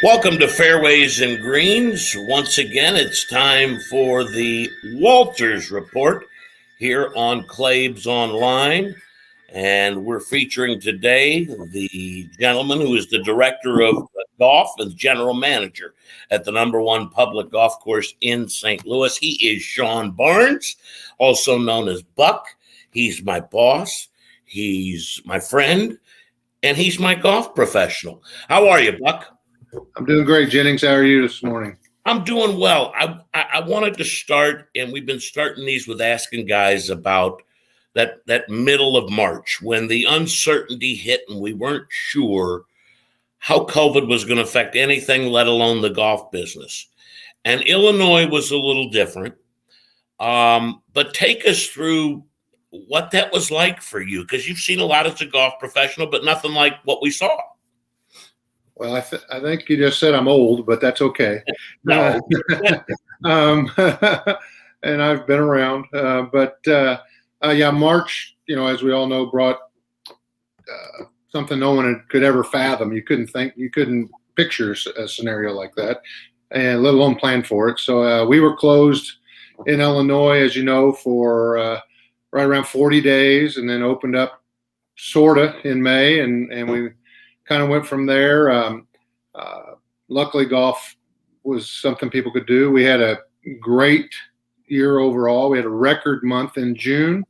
Welcome to Fairways and Greens. Once again, it's time for the Walters Report here on Claibs Online. And we're featuring today the gentleman who is the director of golf and general manager at the #1 public golf course in St. Louis. He is Shawn Barnes, also known as Buck. He's my boss. He's my friend. And he's my golf professional. How are you, Buck? I'm doing great, Jennings. How are you this morning? I'm doing well. I wanted to start, and we've been starting these with asking guys about that middle of March when the uncertainty hit and we weren't sure how COVID was going to affect anything, let alone the golf business. And Illinois was a little different. But take us through what that was like for you, because you've seen a lot as a golf professional, but nothing like what we saw. Well, I think you just said I'm old, but that's okay. No. And I've been around. Yeah, March, as we all know, brought something no one could ever fathom. You couldn't picture a scenario like that, and let alone plan for it. So we were closed in Illinois, as you know, for right around 40 days, and then opened up sorta in May, and we kind of went from there. Luckily, golf was something people could do. We had a great year overall. We had a record month in June.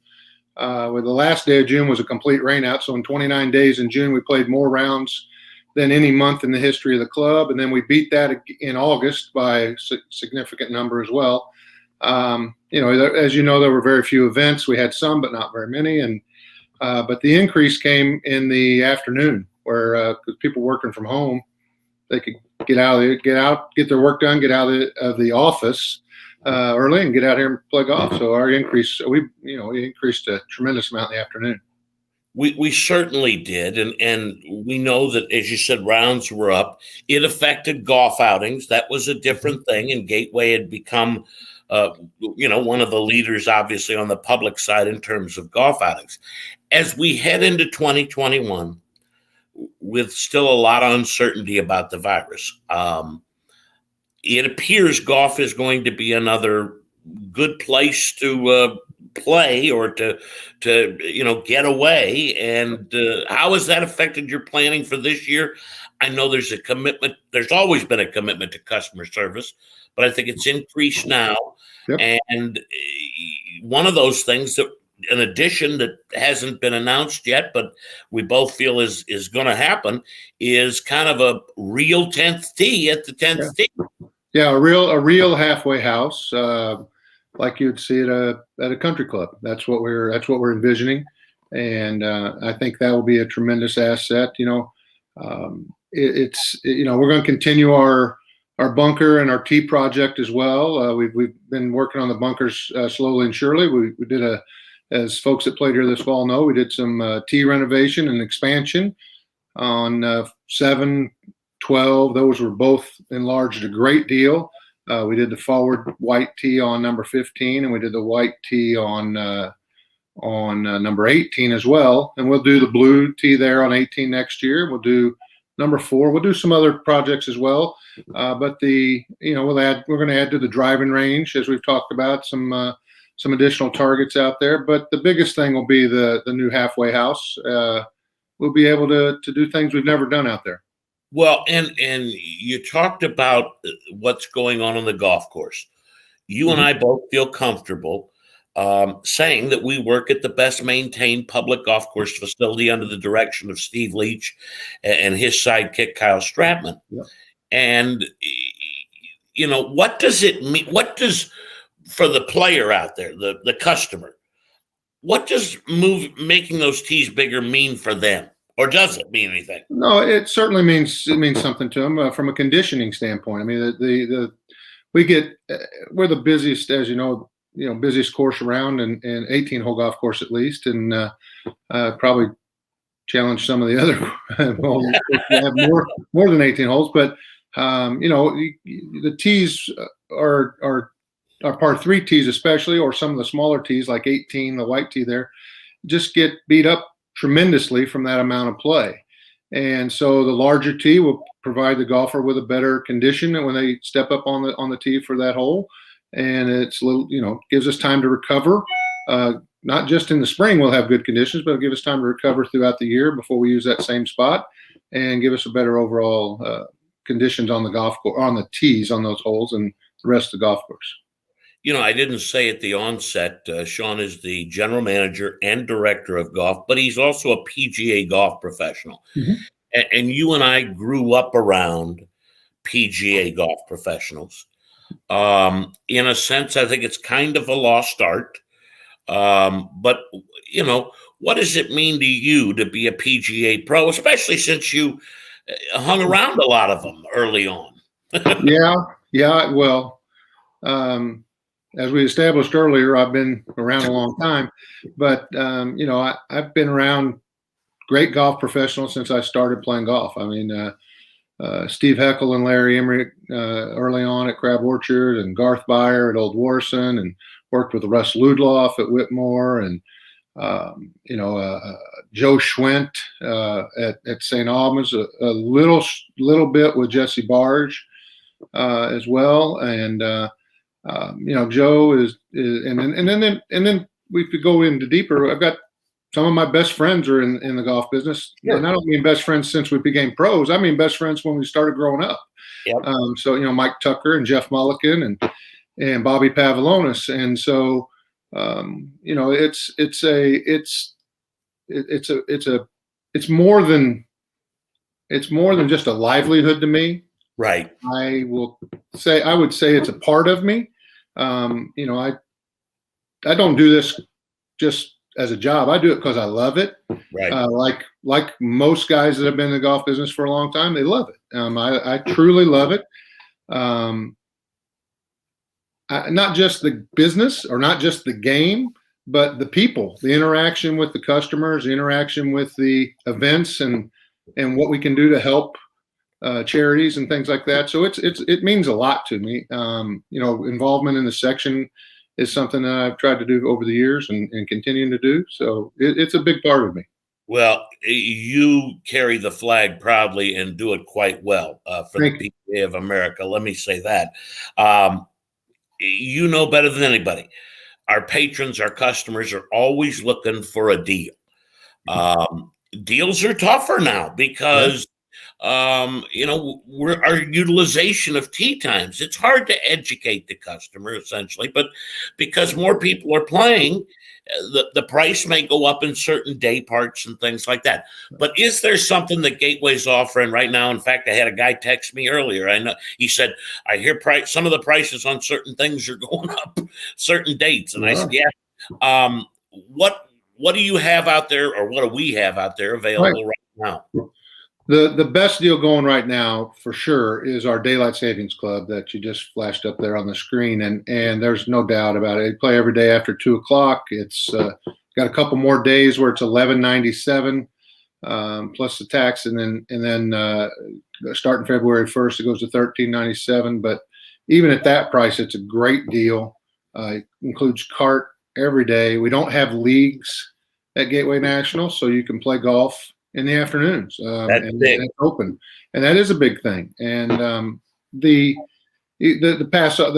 Where the last day of June was a complete rainout. So in 29 days in June, we played more rounds than any month in the history of the club. And then we beat that in August by a significant number as well. As you know, there were very few events. We had some, but not very many. But the increase came in the afternoon, where people working from home, they could get their work done, get out of the office early, and get out here and play golf. So we increased a tremendous amount in the afternoon. We certainly did, and we know that, as you said, rounds were up. It affected golf outings. That was a different thing, and Gateway had become one of the leaders, obviously, on the public side in terms of golf outings. As we head into 2021, with still a lot of uncertainty about the virus, it appears golf is going to be another good place to play or to get away. And how has that affected your planning for this year? I know there's a commitment. There's always been a commitment to customer service, but I think it's increased now. Yep. And one of those things that, an addition that hasn't been announced yet, but we both feel is going to happen, is kind of a real 10th tee at the 10th tee. Yeah, a real halfway house, like you'd see at a country club. That's what we're envisioning, and I think that will be a tremendous asset. We're going to continue our bunker and our tee project as well. We've been working on the bunkers slowly and surely. We did as folks that played here this fall know, we did some tee renovation and expansion on 7, 12. Those were both enlarged a great deal. We did the forward white tee on number 15, and we did the white tee on number 18 as well. And we'll do the blue tee there on 18 next year. We'll do number 4. We'll do some other projects as well. But we're going to add to the driving range, as we've talked about, some additional targets out there. But the biggest thing will be the new halfway house. We'll be able to do things we've never done out there. Well, and you talked about what's going on the golf course. You and I both feel comfortable saying that we work at the best maintained public golf course facility under the direction of Steve Leach and his sidekick, Kyle Stratman. Yep. And, what does it mean? What does, for the player out there, the customer, what does making those tees bigger mean for them? Or does it mean anything? No, it certainly means something to them from a conditioning standpoint. I mean, we're the busiest, as busiest course around, and 18-hole golf course at least, and probably challenge some of the other. Well, have more than 18 holes, but the tees are par 3 tees especially, or some of the smaller tees like 18, the white tee there, just get beat up tremendously from that amount of play. And so the larger tee will provide the golfer with a better condition when they step up on the tee for that hole. And it's a little, gives us time to recover. Not just in the spring we'll have good conditions, but it'll give us time to recover throughout the year before we use that same spot, and give us a better overall conditions on the golf course, on the tees on those holes, and the rest of the golf course. I didn't say at the onset, Shawn is the general manager and director of golf, but he's also a PGA golf professional. Mm-hmm. And you and I grew up around PGA golf professionals. In a sense, I think it's kind of a lost art. But, what does it mean to you to be a PGA pro, especially since you hung around a lot of them early on? Yeah. Well, as we established earlier, I've been around a long time, but, I've been around great golf professionals since I started playing golf. I mean, Steve Heckel and Larry Emery early on at Crab Orchard, and Garth Beyer at Old Warson, and worked with Russ Ludloff at Whitmore, and Joe Schwent at St. Albans, a little bit with Jesse Barge as well, and Joe is and then we could go into deeper. I've got some of my best friends are in the golf business, and I don't mean best friends since we became pros. I mean best friends when we started growing up. Yep. So Mike Tucker and Jeff Mulliken and Bobby Pavlonis, and so it's more than just a livelihood to me. Right. I would say it's a part of me. I don't do this just as a job. I do it because I love it. Right. Like most guys that have been in the golf business for a long time, they love it. I truly love it. Not just the business or not just the game, but the people, the interaction with the customers, the interaction with the events, and what we can do to help charities and things like that. So it means a lot to me. Involvement in the section is something that I've tried to do over the years and continuing to do. So it's a big part of me. Well, you carry the flag proudly and do it quite well for the PGA of America. Let me say that. You know better than anybody. Our patrons, our customers are always looking for a deal. Deals are tougher now because our utilization of tee times, it's hard to educate the customer essentially, but because more people are playing, the price may go up in certain day parts and things like that. But is there something that Gateway's offering right now? In fact, I had a guy text me earlier. I know he said, I hear some of the prices on certain things are going up certain dates. And I said, yeah. What do you have out there, or what do we have out there available right now? The best deal going right now for sure is our Daylight Savings Club that you just flashed up there on the screen, and there's no doubt about it. They play every day after 2:00. It's got a couple more days where it's $11.97 plus the tax, and then starting February 1st it goes to $13.97. But even at that price, it's a great deal. It includes cart every day. We don't have leagues at Gateway National, so you can play golf in the afternoons, and it's open, and that is a big thing. And the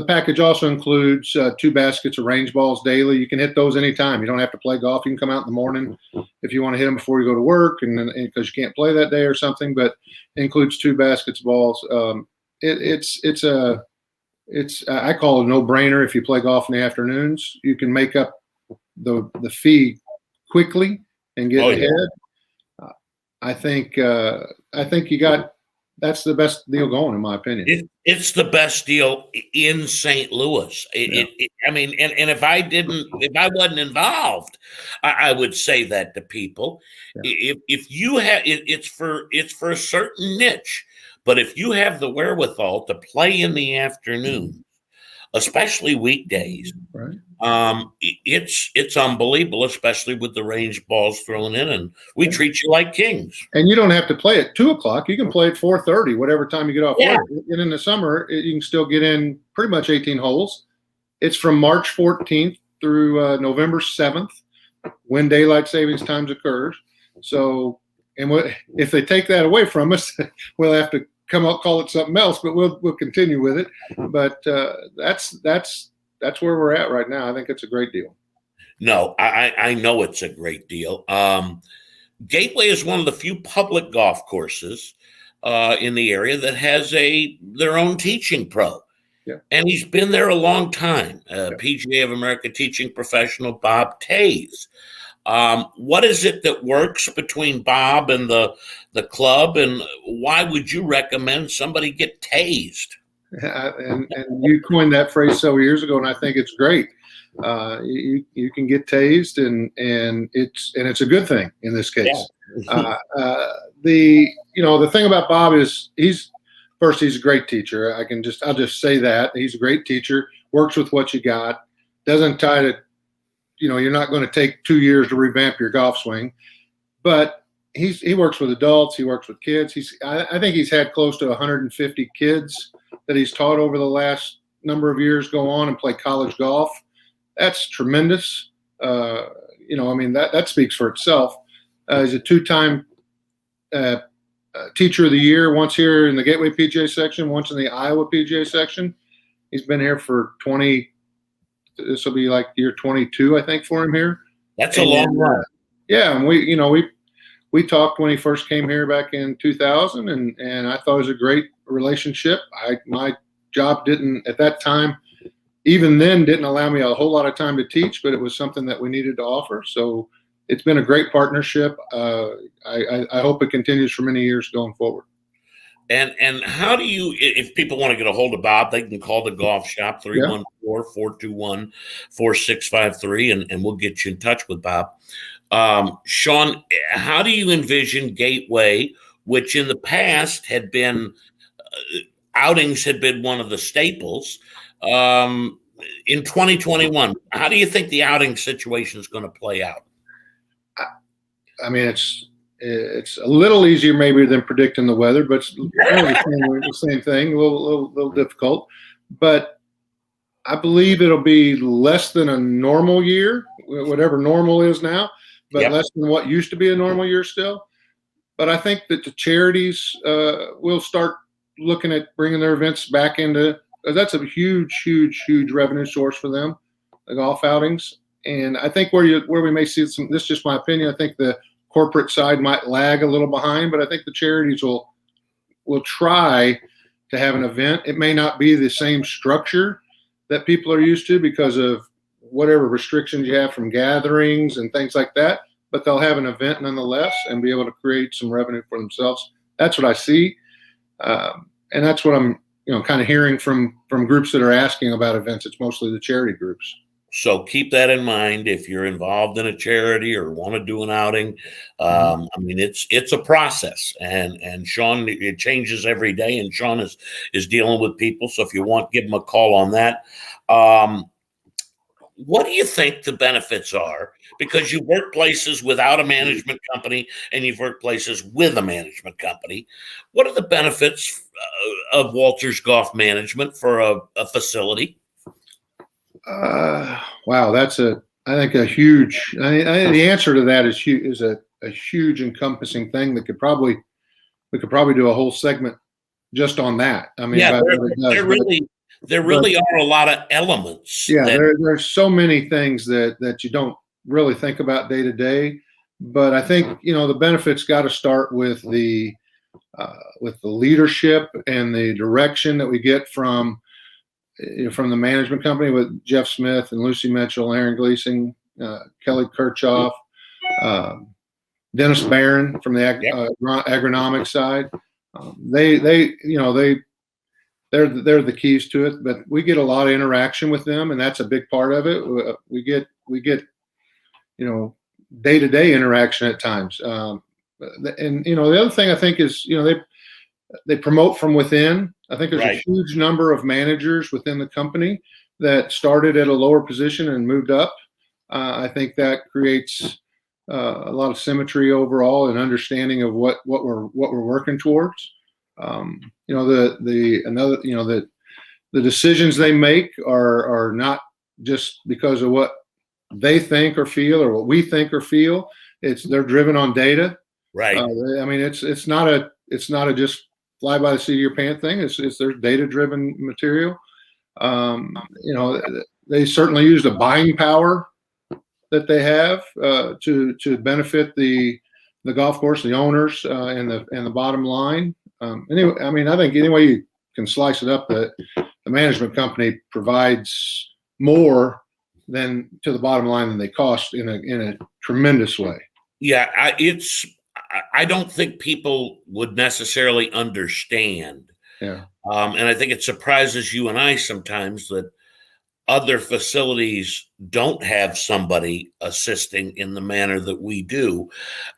package also includes 2 baskets of range balls daily. You can hit those anytime. You don't have to play golf. You can come out in the morning if you want to hit them before you go to work, and because you can't play that day or something. But it includes 2 baskets of balls. It's I call it a no-brainer. If you play golf in the afternoons, you can make up the fee quickly and get ahead. I think that's the best deal going, in my opinion. It's the best deal in St. Louis. And if I wasn't involved, I would say that to people. Yeah. If you have, it's for a certain niche, but if you have the wherewithal to play in the afternoon, especially weekdays, right. It's unbelievable, especially with the range balls thrown in, and we treat you like kings. And you don't have to play at 2:00. You can play at 4:30, whatever time you get off work. And in the summer, you can still get in pretty much 18 holes. It's from March 14th through November 7th when daylight savings times occurs. So and if they take that away from us, we'll have to come up call it something else. But we'll continue with it. But that's where we're at right now. I think it's a great deal. No, I know it's a great deal. Gateway is one of the few public golf courses in the area that has their own teaching pro. Yeah. And he's been there a long time. PGA of America teaching professional Bob Tays. What is it that works between Bob and the club, and why would you recommend somebody get tased? And you coined that phrase several years ago, and I think it's great. You can get tased, and it's a good thing in this case. Yeah. The thing about Bob is he's a great teacher. I'll just say that he's a great teacher. Works with what you got. Doesn't try to, you're not going to take 2 years to revamp your golf swing, but he works with adults. He works with kids. I think he's had close to 150 kids that he's taught over the last number of years go on and play college golf. That's tremendous. That speaks for itself. He's a 2-time teacher of the year, once here in the Gateway PGA section, once in the Iowa PGA section. He's been here for this will be like year 22, I think, for him here. That's a long run. Yeah. And we talked when he first came here back in 2000, and I thought it was a great relationship. My job didn't, at that time, even then, didn't allow me a whole lot of time to teach, but it was something that we needed to offer. So it's been a great partnership. I hope it continues for many years going forward. And how do you, if people want to get a hold of Bob, they can call the golf shop 314-421-4653, and we'll get you in touch with Bob. Shawn, how do you envision Gateway, which in the past had been, Outings had been one of the staples, in 2021? How do you think the outing situation is going to play out? I mean, it's a little easier maybe than predicting the weather, but it's really the same thing, a little difficult. But I believe it'll be less than a normal year, whatever normal is now, but less than what used to be a normal year still. But I think that the charities will start looking at bringing their events back into. That's a huge revenue source for them, the golf outings. And I think where we may see some, this is just my opinion, I think the corporate side might lag a little behind, but I think the charities will try to have an event. It may not be the same structure that people are used to because of whatever restrictions you have from gatherings and things like that, but they'll have an event nonetheless and be able to create some revenue for themselves. That's what I see. And that's what I'm kind of hearing from groups that are asking about events. It's mostly the charity groups. So keep that in mind if you're involved in a charity or want to do an outing. I mean, it's a process, and Shawn, it changes every day, and Shawn is dealing with people. So if you want, give him a call on that. What do you think the benefits are? Because you've worked places without a management company and you've worked places with a management company. What are the benefits of Walters Golf Management for a facility? Wow, that's I think a huge. The answer to that is a huge encompassing thing that we could probably do a whole segment just on that. I mean, there really are a lot of elements. Yeah, there's so many things that you don't really think about day to day. But I think the benefits got to start with the leadership and the direction that we get from the management company with Jeff Smith and Lucy Mitchell, Aaron Gleasing, Kelly Kirchhoff, Dennis Barron from the agronomic side. They're the keys to it. But we get a lot of interaction with them, and that's a big part of it. We get day-to-day interaction at times. And the other thing I think is they promote from within. I think there's a huge number of managers within the company that started at a lower position and moved up. I think that creates a lot of symmetry overall and understanding of what we're working towards. The decisions they make are not just because of what they think or feel or what we think or feel. They're driven on data. Right. I mean, it's not a just fly by the seat of your pants thing. It's there's data driven material. You know, they certainly use the buying power that they have to benefit the golf course, the owners, and the bottom line. Anyway, I mean, I think any way you can slice it up, the management company provides more than to the bottom line than they cost in a tremendous way. Yeah, I don't think people would necessarily understand. Yeah. And I think it surprises you and I sometimes that other facilities don't have somebody assisting in the manner that we do.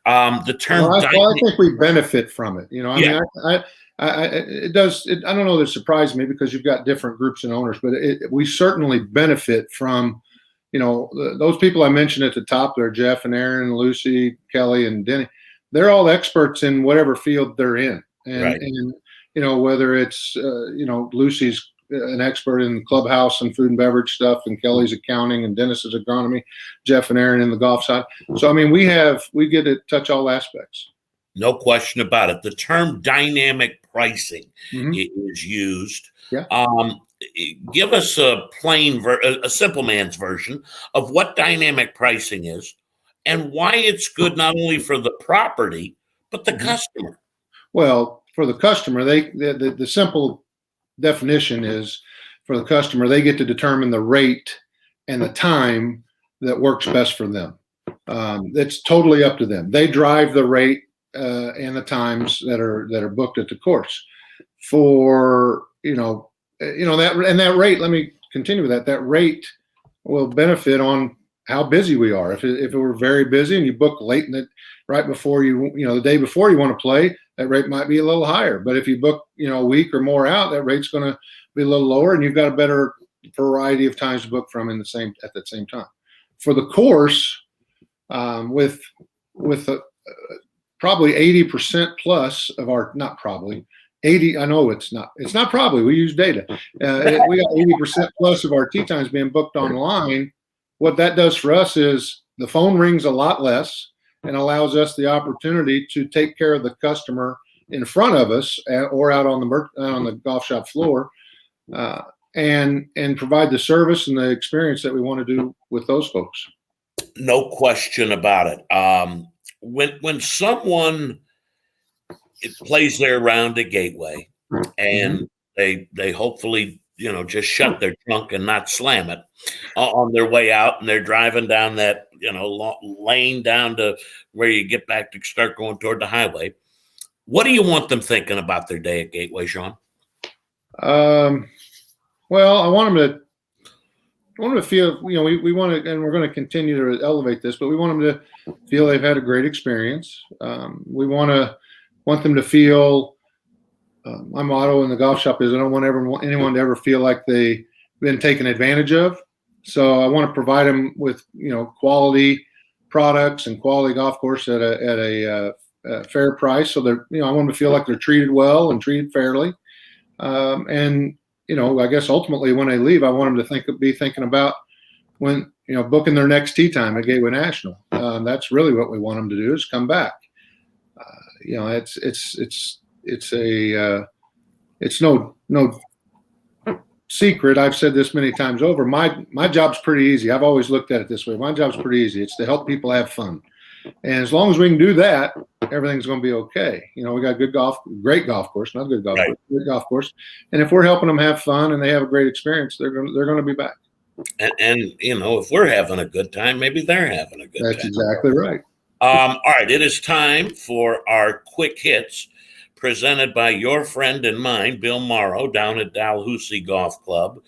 The term, well, I think we benefit from it. You know, I yeah. mean, it does. I don't know that it surprised me because you've got different groups and owners, but we certainly benefit from, you know, those people I mentioned at the top there, Jeff and Aaron, Lucy, Kelly, and Denny. They're all experts in whatever field they're in, and you know, whether it's you know, Lucy's an expert in clubhouse and food and beverage stuff, and Kelly's accounting, and Dennis's agronomy, Jeff and Aaron in the golf side. So I mean, we get to touch all aspects. No question about it. The term dynamic pricing is used. Yeah. Give us a a simple man's version of what dynamic pricing is and why it's good not only for the property, but the customer. Well, for the customer, the simple definition is for the customer, they get to determine the rate and the time that works best for them. It's totally up to them. They drive the rate and the times that are booked at the course. For that rate. Let me continue with that. That rate will benefit on how busy we are. If we're very busy and you book late right before the day before you want to play, that rate might be a little higher. But if you book a week or more out, that rate's going to be a little lower, and you've got a better variety of times to book from at the same time. For the course, with probably 80% plus of our, not probably 80. I know it's not probably. We use data. We got 80% plus of our tee times being booked online. What that does for us is the phone rings a lot less and allows us the opportunity to take care of the customer in front of us or out on the golf shop floor, and provide the service and the experience that we want to do with those folks. No question about it. When someone plays their round at Gateway and they hopefully just shut their trunk and not slam it on their way out, and they're driving down that lane down to where you get back to start going toward the highway, what do you want them thinking about their day at Gateway, Shawn? Well, I want them to feel, we want to, and we're going to continue to elevate this, but we want them to feel they've had a great experience. We want them to feel, my motto in the golf shop is I don't want anyone to ever feel like they've been taken advantage of. So I want to provide them with, quality products and quality golf course at a fair price. So they're, I want them to feel like they're treated well and treated fairly. And I guess ultimately when they leave, I want them to be thinking about when, booking their next tee time at Gateway National. That's really what we want them to do, is come back. It's no secret. I've said this many times over. My job's pretty easy. I've always looked at it this way. My job's pretty easy. It's to help people have fun. And as long as we can do that, everything's going to be okay. We got great golf course, not a good golf course, good golf course. And if we're helping them have fun and they have a great experience, they're going to be back. And if we're having a good time, maybe they're having a good time. That's exactly right. All right, it is time for our quick hits, presented by your friend and mine, Bill Morrow, down at Dalhousie Golf Club.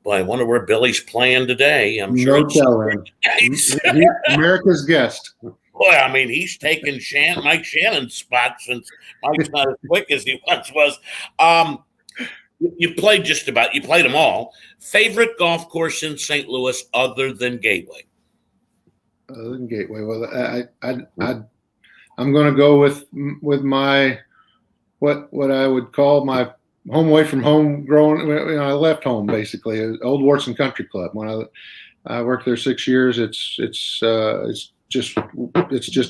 Boy, I wonder where Billy's playing today. I'm sure no telling. He's America's guest. Boy, I mean, he's taken Mike Shannon's spot since Mike's not as quick as he once was. You played them all. Favorite golf course in St. Louis other than Gateway? Other than Gateway, well, I'm going to go with my what I would call my home away from home. I left home basically. Old Wharton Country Club. When I worked there 6 years, it's just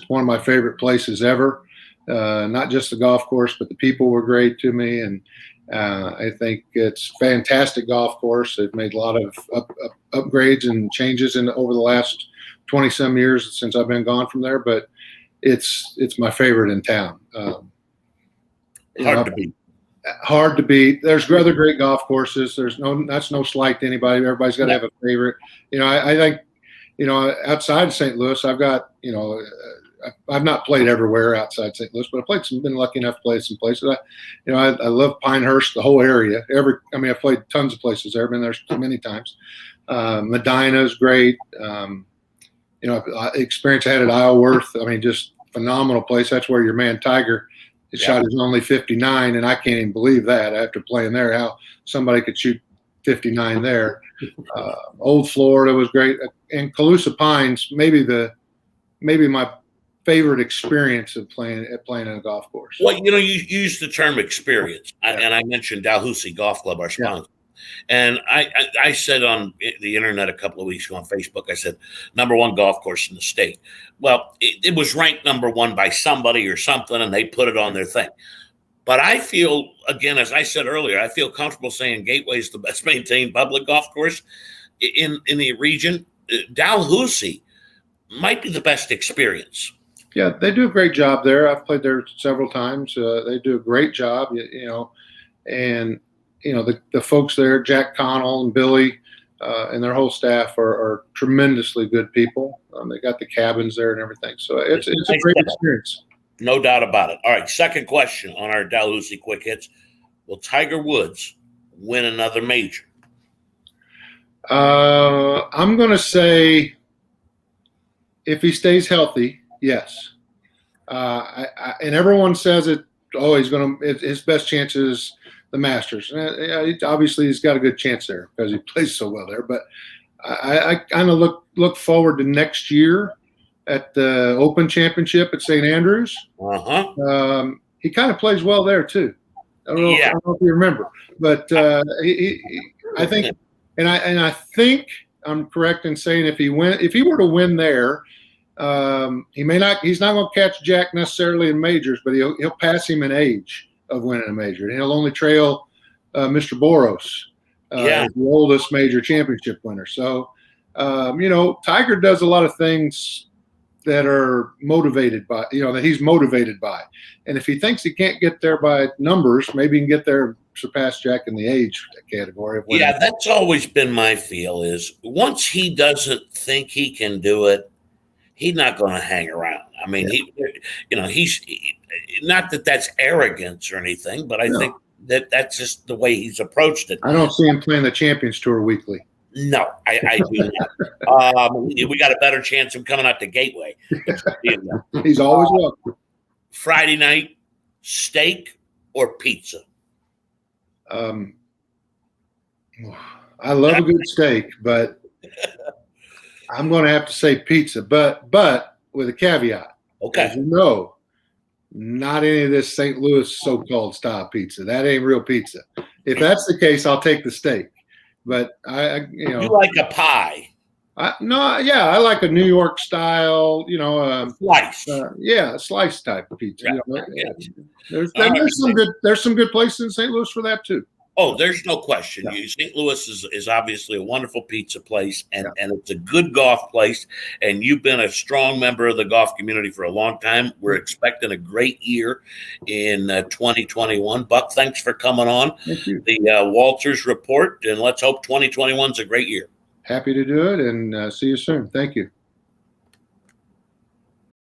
one of my favorite places ever. not just the golf course, but the people were great to me. And I think it's a fantastic golf course. They've made a lot of upgrades and changes over the last 20 some years since I've been gone from there, but it's my favorite in town. Hard to beat. Hard to beat. There's other great golf courses. That's no slight to anybody. Everybody's got to have a favorite. I think, outside of St. Louis, I've got, I've not played everywhere outside St. Louis, but been lucky enough to play some places. I love Pinehurst, the whole area. I've played tons of places there. I've been there many times. Medina is great. Experience I had at Isleworth. Just phenomenal place. That's where your man Tiger shot his only 59, and I can't even believe that after playing there, how somebody could shoot 59 there. Old Florida was great, and Calusa Pines, maybe my favorite experience of playing in a golf course. Well, you used the term experience, and I mentioned Dalhousie Golf Club, our sponsor. And I said on the internet a couple of weeks ago on Facebook, I said, #1 golf course in the state. Well, it was ranked #1 by somebody or something, and they put it on their thing. But I feel, again, as I said earlier, I feel comfortable saying Gateway is the best maintained public golf course in the region. Dalhousie might be the best experience. Yeah, they do a great job there. I've played there several times. They do a great job, and the folks there, Jack Connell and Billy, and their whole staff are tremendously good people. They got the cabins there and everything. So it's a great experience. No doubt about it. All right, second question on our Dalhousie Quick Hits. Will Tiger Woods win another major? I'm going to say if he stays healthy, yes. And everyone says it. Oh, his best chance is the Masters. Obviously, he's got a good chance there because he plays so well there. But I kind of look forward to next year at the Open Championship at St. Andrews. He kind of plays well there too. I don't know if you remember, but I think, and I think I'm correct in saying if he were to win there, he's not going to catch Jack necessarily in majors, but he'll pass him in age of winning a major, and he'll only trail Mr. Boros, the oldest major championship winner. So, Tiger does a lot of things that are motivated by, that he's motivated by. And if he thinks he can't get there by numbers, maybe he can get there, surpass Jack in the age category. Yeah, that's always been my feel is once he doesn't think he can do it, he's not going to hang around. He's not that that's arrogance or anything, but I think that's just the way he's approached it. I don't see him playing the Champions Tour weekly. No, I do not. We got a better chance of coming out to Gateway. He's always welcome. Friday night, steak or pizza? I love a good steak, but I'm going to have to say pizza, but with a caveat. Okay. As not any of this St. Louis so-called style pizza. That ain't real pizza. If that's the case, I'll take the steak. But you like a pie. I like a New York style, slice. Slice type of pizza. Yeah. There's some good places in St. Louis for that too. Oh, there's no question. Yeah. St. Louis is obviously a wonderful pizza place, and it's a good golf place. And you've been a strong member of the golf community for a long time. We're expecting a great year in 2021. Buck, thanks for coming on. Thank you. The Walters Report, and let's hope 2021 is a great year. Happy to do it, and see you soon. Thank you.